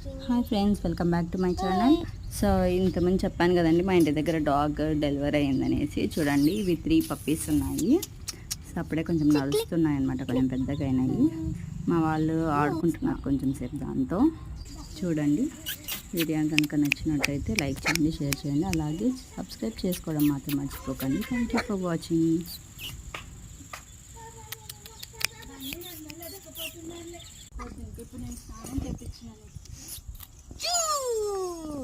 Hi friends, welcome back to my channel. So ఇంతకుముందు చెప్పాను కదండి, మా ఇంటి దగ్గర డాగ్ డెలివరీ అయిందనేసి. చూడండి, ఇవి 3 పప్పీస్ ఉన్నాయి. సో అప్పుడే కొంచెం నడుస్తున్నాయి అనమాట, కొంచెం పెద్దగా అయినాయి. మా వాళ్ళు ఆడుకుంటున్నారు కొంచెం సేపు దాంతో. చూడండి, వీడియో కనుక నచ్చినట్టయితే లైక్ చేయండి, షేర్ చేయండి, అలాగే సబ్స్క్రైబ్ చేసుకోవడం మాత్రం మర్చిపోకండి. Thank you for watching. ఇప్పుడు నేను స్నానం చేయించినాను.